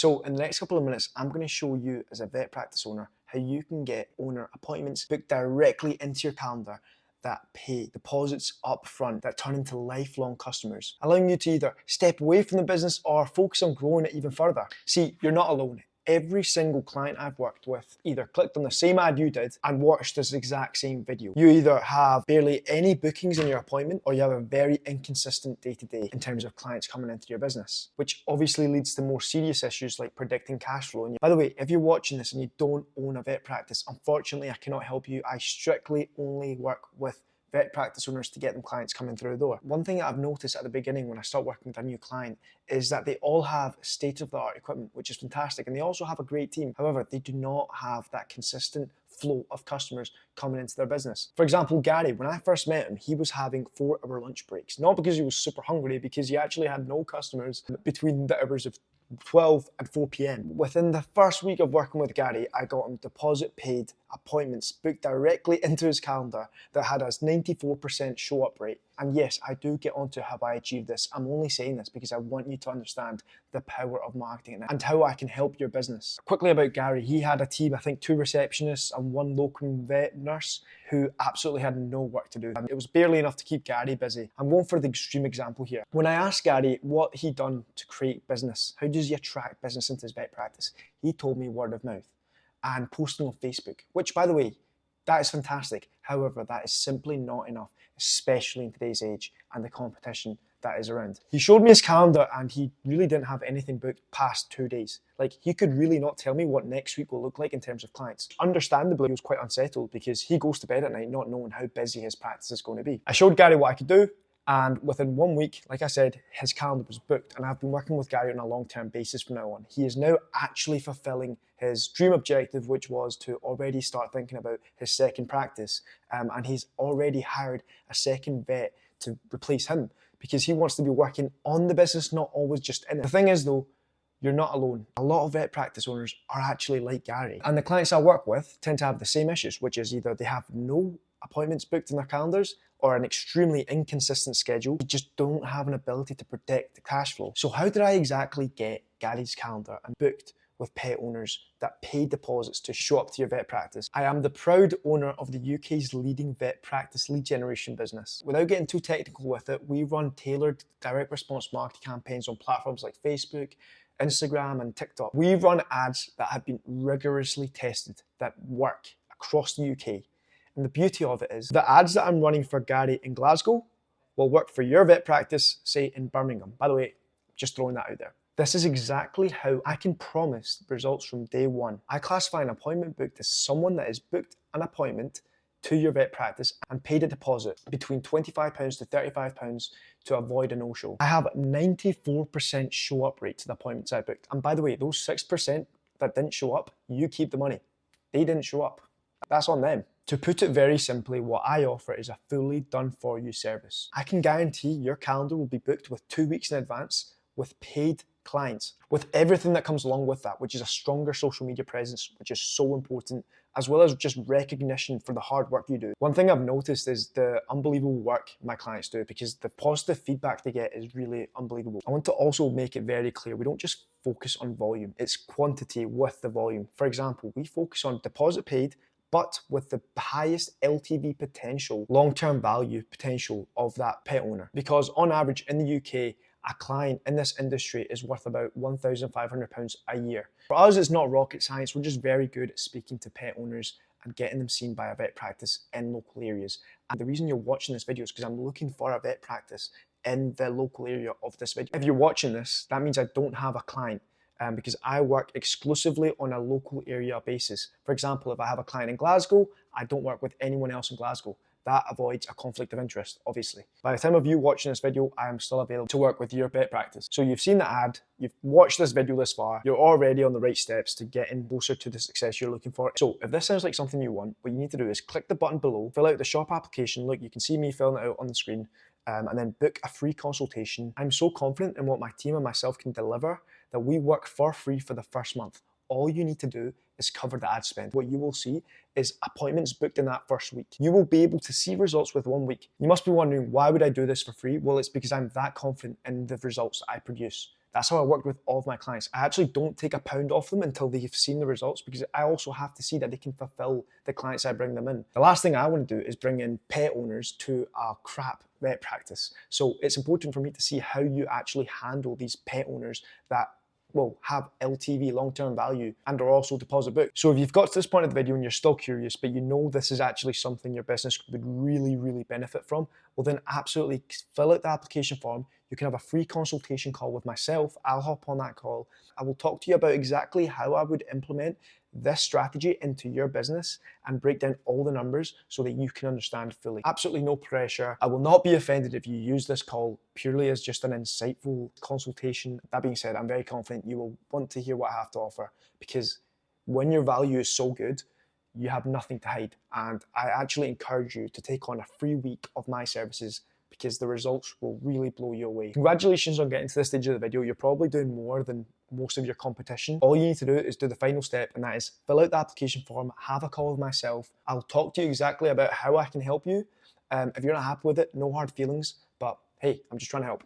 So in the next couple of minutes, I'm going to show you as a vet practice owner how you can get owner appointments booked directly into your calendar that pay deposits up front that turn into lifelong customers, allowing you to either step away from the business or focus on growing it even further. See, you're not alone. Every single client I've worked with either clicked on the same ad you did and watched this exact same video. You either have barely any bookings in your appointment or you have a very inconsistent day-to-day in terms of clients coming into your business, which obviously leads to more serious issues like predicting cash flow. And by the way, if you're watching this and you don't own a vet practice, unfortunately I cannot help you. I strictly only work with vet practice owners to get them clients coming through the door. One thing that I've noticed at the beginning when I start working with a new client is that they all have state-of-the-art equipment, which is fantastic, and they also have a great team. However, they do not have that consistent flow of customers coming into their business. For example, Gary, when I first met him, he was having 4-hour lunch breaks, not because he was super hungry, because he actually had no customers between the hours of 12 and 4 p.m. Within the first week of working with Gary, I got him deposit paid appointments booked directly into his calendar that had a 94% show up rate. And yes, I do get onto how I achieved this. I'm only saying this because I want you to understand the power of marketing and how I can help your business. Quickly about Gary, he had a team, I think 2 receptionists and 1 local vet nurse who absolutely had no work to do. And it was barely enough to keep Gary busy. I'm going for the extreme example here. When I asked Gary what he'd done to create business, how does he attract business into his vet practice? He told me word of mouth and posting on Facebook, which by the way, that is fantastic. However, that is simply not enough, especially in today's age and the competition that is around. He showed me his calendar and he really didn't have anything booked past 2 days. Like, he could really not tell me what next week will look like in terms of clients. Understandably, he was quite unsettled because he goes to bed at night not knowing how busy his practice is going to be. I showed Gary what I could do, and within 1 week, like I said, his calendar was booked, and I've been working with Gary on a long-term basis from now on. He is now actually fulfilling his dream objective, which was to already start thinking about his second practice, and he's already hired a second vet to replace him because he wants to be working on the business, not always just in it. The thing is though, you're not alone. A lot of vet practice owners are actually like Gary, and the clients I work with tend to have the same issues, which is either they have no appointments booked in their calendars or an extremely inconsistent schedule. They just don't have an ability to predict the cash flow. So how did I exactly get Gary's calendar and booked with pet owners that pay deposits to show up to your vet practice? I am the proud owner of the UK's leading vet practice lead generation business. Without getting too technical with it, we run tailored direct response marketing campaigns on platforms like Facebook, Instagram and TikTok. We run ads that have been rigorously tested that work across the UK. And the beauty of it is the ads that I'm running for Gary in Glasgow will work for your vet practice, say in Birmingham. By the way, just throwing that out there. This is exactly how I can promise results from day one. I classify an appointment booked as someone that has booked an appointment to your vet practice and paid a deposit between £25 to £35 to avoid a no-show. I have 94% show up rate to the appointments I booked. And by the way, those 6% that didn't show up, you keep the money. They didn't show up. That's on them. To put it very simply, what I offer is a fully done for you service. I can guarantee your calendar will be booked with 2 weeks in advance with paid clients, with everything that comes along with that, which is a stronger social media presence, which is so important, as well as just recognition for the hard work you do. One thing I've noticed is the unbelievable work my clients do, because the positive feedback they get is really unbelievable. I want to also make it very clear, we don't just focus on volume, it's quantity with the volume. For example, we focus on deposit paid, but with the highest LTV potential, long-term value potential of that pet owner. Because on average in the UK, a client in this industry is worth about £1,500 a year. For us, it's not rocket science. We're just very good at speaking to pet owners and getting them seen by a vet practice in local areas. And the reason you're watching this video is because I'm looking for a vet practice in the local area of this video. If you're watching this, that means I don't have a client because I work exclusively on a local area basis. For example, if I have a client in Glasgow, I don't work with anyone else in Glasgow. That avoids a conflict of interest, obviously. By the time of you watching this video, I am still available to work with your vet practice. So you've seen the ad, you've watched this video this far, you're already on the right steps to getting closer to the success you're looking for. So if this sounds like something you want, what you need to do is click the button below, fill out the shop application. Look, you can see me filling it out on the screen, and then book a free consultation. I'm so confident in what my team and myself can deliver that we work for free for the first month. All you need to do is cover the ad spend. What you will see is appointments booked in that first week. You will be able to see results with 1 week. You must be wondering, why would I do this for free? Well, it's because I'm that confident in the results that I produce. That's how I work with all of my clients. I actually don't take a pound off them until they've seen the results, because I also have to see that they can fulfill the clients I bring them in. The last thing I want to do is bring in pet owners to a crap vet practice. So it's important for me to see how you actually handle these pet owners that will have LTV, long-term value, and are also deposit booked. So if you've got to this point of the video and you're still curious, but you know this is actually something your business would really, really benefit from, well then absolutely fill out the application form. You can have a free consultation call with myself. I'll hop on that call. I will talk to you about exactly how I would implement this strategy into your business and break down all the numbers so that you can understand fully. Absolutely no pressure. I will not be offended if you use this call purely as just an insightful consultation. That being said, I'm very confident you will want to hear what I have to offer, because when your value is so good, you have nothing to hide. And I actually encourage you to take on a free week of my services, because the results will really blow you away. Congratulations on getting to this stage of the video. You're probably doing more than most of your competition. All you need to do is do the final step, and that is fill out the application form, have a call with myself. I'll talk to you exactly about how I can help you. If you're not happy with it, no hard feelings, but hey, I'm just trying to help.